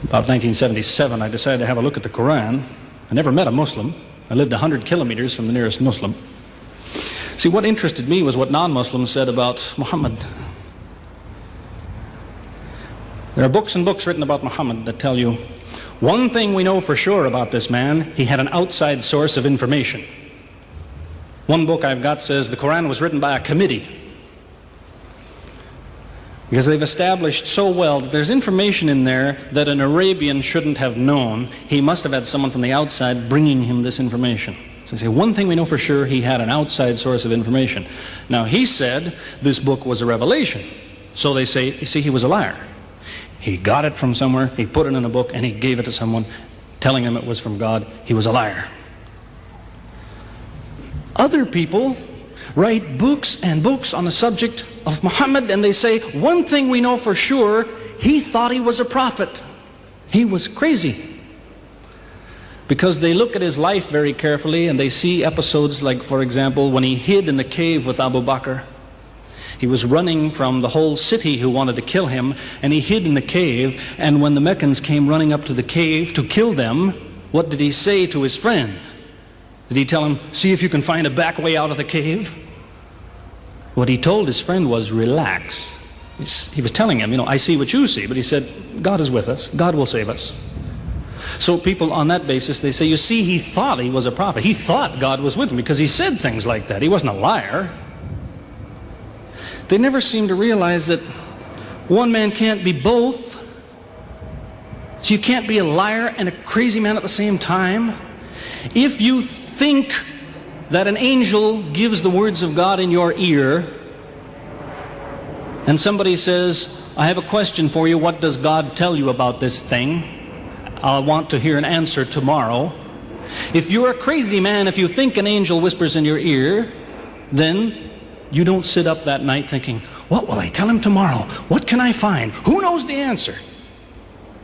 About 1977, I decided to have a look at the Quran. I never met a Muslim. I lived 100 kilometers from the nearest Muslim. See, what interested me was what non-Muslims said about Muhammad. There are books and books written about Muhammad that tell you, one thing we know for sure about this man, he had an outside source of information. One book I've got says the Quran was written by a committee, because they've established so well that there's information in there that an Arabian shouldn't have known. He must have had someone from the outside bringing him this information. So they say, one thing we know for sure, he had an outside source of information. Now, he said this book was a revelation. So they say, you see, he was a liar. He got it from somewhere, he put it in a book, and he gave it to someone, telling him it was from God. He was a liar. Other people write books and books on the subject of Muhammad, and they say, one thing we know for sure, he thought he was a prophet. He was crazy. Because they look at his life very carefully, and they see episodes like, for example, when he hid in the cave with Abu Bakr. He was running from the whole city who wanted to kill him, and he hid in the cave, and when the Meccans came running up to the cave to kill them, what did he say to his friend? Did he tell him, see if you can find a back way out of the cave? What he told his friend was, relax. He was telling him, I see what you see, but he said, God is with us. God will save us. So people on that basis, they say, you see, he thought he was a prophet. He thought God was with him because he said things like that. He wasn't a liar. They never seem to realize that one man can't be both. So you can't be a liar and a crazy man at the same time. If you think that an angel gives the words of God in your ear, and somebody says, I have a question for you, what does God tell you about this thing? I want to hear an answer tomorrow. If you're a crazy man, if you think an angel whispers in your ear, then you don't sit up that night thinking, what will I tell him tomorrow? What can I find? Who knows the answer?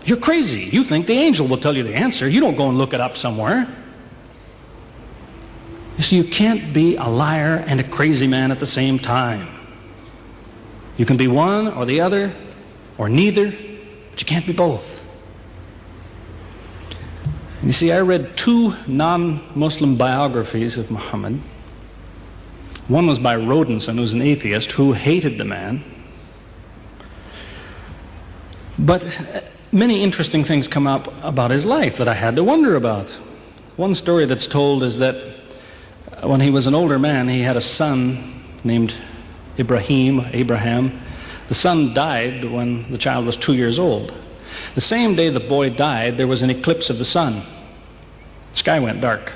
You're crazy. You think the angel will tell you the answer. You don't go and look it up somewhere. You see, you can't be a liar and a crazy man at the same time. You can be one or the other, or neither, but you can't be both. You see, I read 2 non-Muslim biographies of Muhammad. One was by Rodenson, who's an atheist, who hated the man. But many interesting things come up about his life that I had to wonder about. One story that's told is that when he was an older man, he had a son named Abraham. The son died when the child was 2 years old. The same day the boy died, there was an eclipse of the sun. The sky went dark.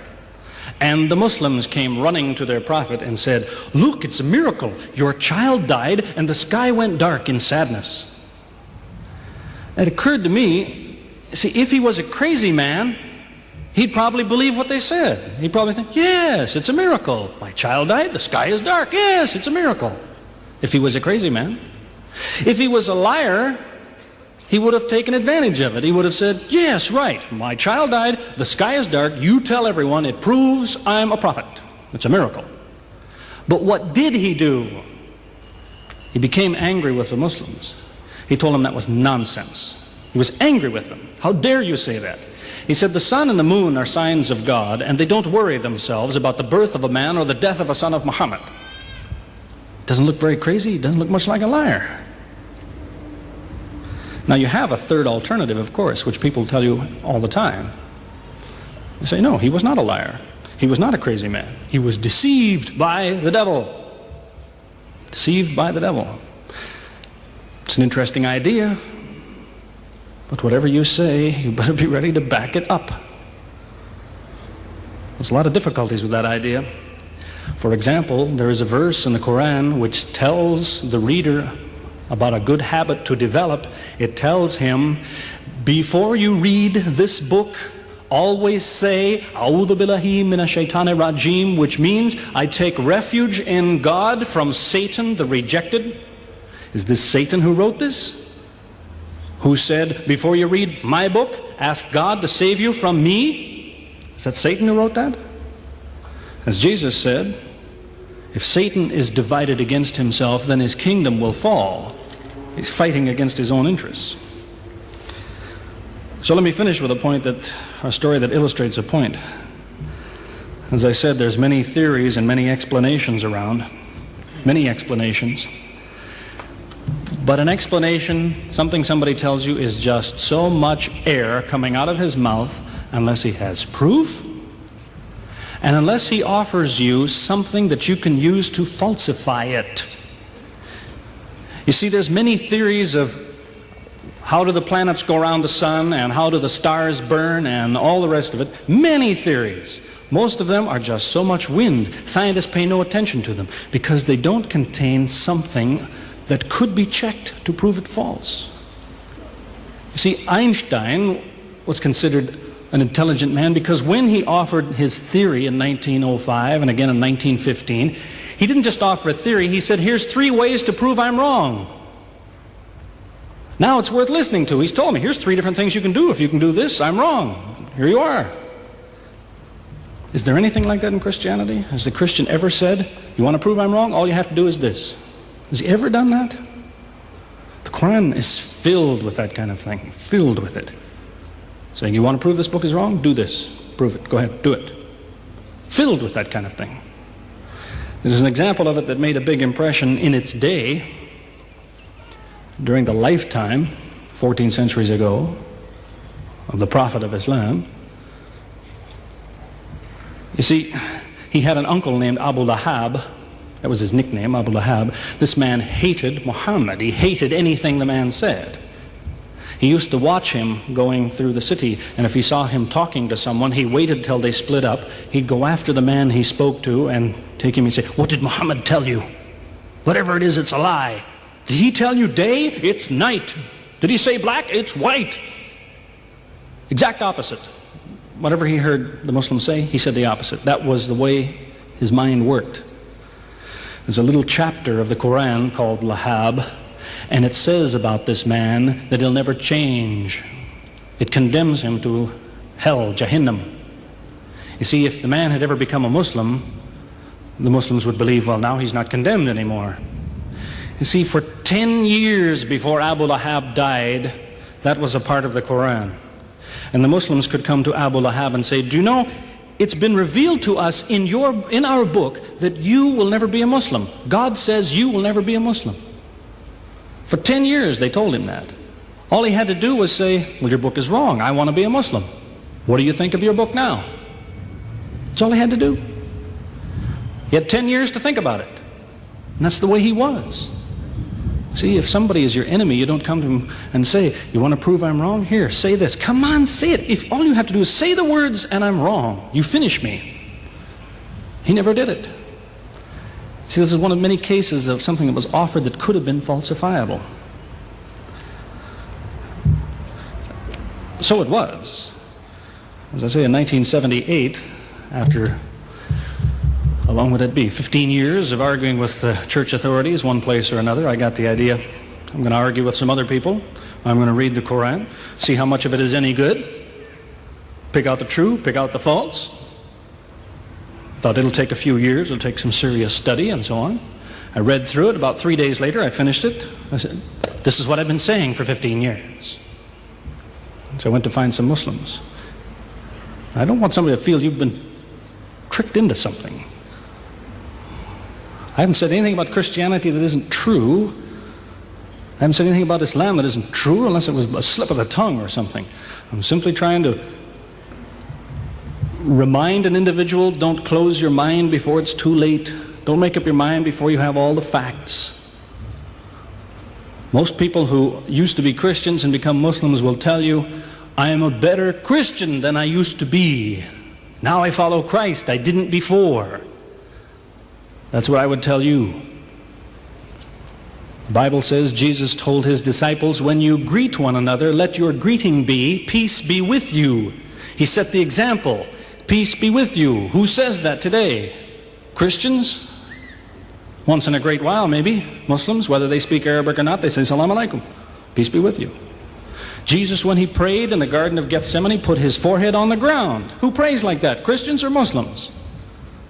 And the Muslims came running to their prophet and said, look, it's a miracle. Your child died and the sky went dark in sadness. It occurred to me, see, if he was a crazy man, he'd probably believe what they said. He'd probably think, yes, it's a miracle. My child died, the sky is dark. Yes, it's a miracle. If he was a crazy man. If he was a liar, he would have taken advantage of it. He would have said, yes, right, my child died, the sky is dark, you tell everyone, it proves I'm a prophet. It's a miracle. But what did he do? He became angry with the Muslims. He told them that was nonsense. He was angry with them. How dare you say that? He said the sun and the moon are signs of God, and they don't worry themselves about the birth of a man or the death of a son of Muhammad. Doesn't look very crazy, doesn't look much like a liar. Now you have a third alternative, of course, which people tell you all the time. They say, no, he was not a liar. He was not a crazy man. He was deceived by the devil. Deceived by the devil. It's an interesting idea, but whatever you say, you better be ready to back it up. There's a lot of difficulties with that idea. For example, there is a verse in the Quran which tells the reader about a good habit to develop. It tells him, before you read this book, always say, A'udhu billahi minash shaitani rajim, which means, I take refuge in God from Satan the rejected. Is this Satan who wrote this? Who said, before you read my book, ask God to save you from me? Is that Satan who wrote that? As Jesus said, if Satan is divided against himself, then his kingdom will fall. He's fighting against his own interests. So let me finish with a story that illustrates a point. As I said, there's many theories and many explanations around, many explanations. But an explanation, something somebody tells you, is just so much air coming out of his mouth unless he has proof and unless he offers you something that you can use to falsify it. You see, there's many theories of how do the planets go around the sun and how do the stars burn and all the rest of it. Many theories. Most of them are just so much wind. Scientists pay no attention to them because they don't contain something that could be checked to prove it false. You see, Einstein was considered an intelligent man because when he offered his theory in 1905 and again in 1915, he didn't just offer a theory, he said, here's 3 ways to prove I'm wrong. Now it's worth listening to. He's told me, here's 3 different things you can do. If you can do this, I'm wrong. Here you are. Is there anything like that in Christianity? Has the Christian ever said, you want to prove I'm wrong? All you have to do is this. Has he ever done that? The Quran is filled with that kind of thing, filled with it. Saying, you want to prove this book is wrong? Do this. Prove it. Go ahead. Do it. Filled with that kind of thing. There's an example of it that made a big impression in its day, during the lifetime, 14 centuries ago, of the Prophet of Islam. You see, he had an uncle named Abu Lahab. That was his nickname, Abu Lahab. This man hated Muhammad. He hated anything the man said. He used to watch him going through the city, and if he saw him talking to someone, he waited till they split up. He'd go after the man he spoke to and take him and say, what did Muhammad tell you? Whatever it is, it's a lie. Did he tell you day? It's night. Did he say black? It's white. Exact opposite. Whatever he heard the Muslims say, he said the opposite. That was the way his mind worked. There's a little chapter of the Quran called Lahab, and it says about this man that he'll never change. It condemns him to hell, Jahannam. You see, if the man had ever become a Muslim, the Muslims would believe, well, now he's not condemned anymore. You see, for 10 years before Abu Lahab died, that was a part of the Quran. And the Muslims could come to Abu Lahab and say, do you know, it's been revealed to us in our book that you will never be a Muslim. God says you will never be a Muslim. For 10 years they told him that. All he had to do was say, well, your book is wrong. I want to be a Muslim. What do you think of your book now? That's all he had to do. He had 10 years to think about it. And that's the way he was. See, if somebody is your enemy, you don't come to him and say, you want to prove I'm wrong? Here, say this. Come on, say it. If all you have to do is say the words and I'm wrong, you finish me. He never did it. See, this is one of many cases of something that was offered that could have been falsifiable. So it was. As I say, in 1978, after, how long would that be? 15 years of arguing with the church authorities, one place or another, I got the idea. I'm going to argue with some other people. I'm going to read the Quran, see how much of it is any good, pick out the true, pick out the false. Thought it'll take a few years, it'll take some serious study and so on. I read through it. About 3 days later, I finished it. I said, this is what I've been saying for 15 years. So I went to find some Muslims. I don't want somebody to feel you've been tricked into something. I haven't said anything about Christianity that isn't true. I haven't said anything about Islam that isn't true unless it was a slip of the tongue or something. I'm simply trying to remind an individual, don't close your mind before it's too late. Don't make up your mind before you have all the facts. Most people who used to be Christians and become Muslims will tell you, I am a better Christian than I used to be. Now I follow Christ. I didn't before. That's what I would tell you. The Bible says Jesus told his disciples, when you greet one another, let your greeting be, peace be with you. He set the example. Peace be with you. Who says that today? Christians? Once in a great while, maybe. Muslims, whether they speak Arabic or not, they say, Salaam alaikum. Peace be with you. Jesus, when he prayed in the Garden of Gethsemane, put his forehead on the ground. Who prays like that? Christians or Muslims?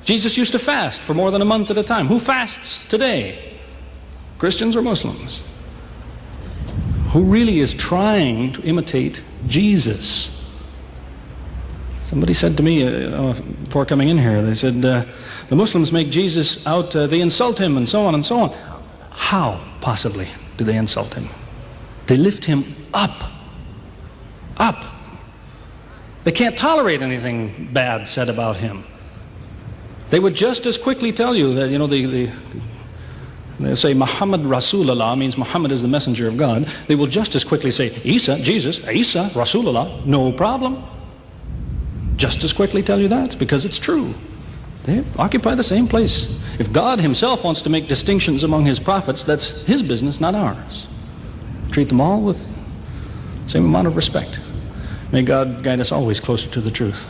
Jesus used to fast for more than a month at a time. Who fasts today? Christians or Muslims? who really is trying to imitate Jesus. Somebody said to me before coming in here, they said, the Muslims make Jesus out, they insult him and so on and so on. How, possibly, do they insult him? They lift him up. Up. They can't tolerate anything bad said about him. They would just as quickly tell you that, they say Muhammad Rasulullah means Muhammad is the messenger of God. They will just as quickly say Isa, Jesus, Isa, Rasulullah, no problem. Just as quickly tell you that, because it's true. They occupy the same place. If God himself wants to make distinctions among his prophets, that's his business, not ours. Treat them all with the same amount of respect. May God guide us always closer to the truth.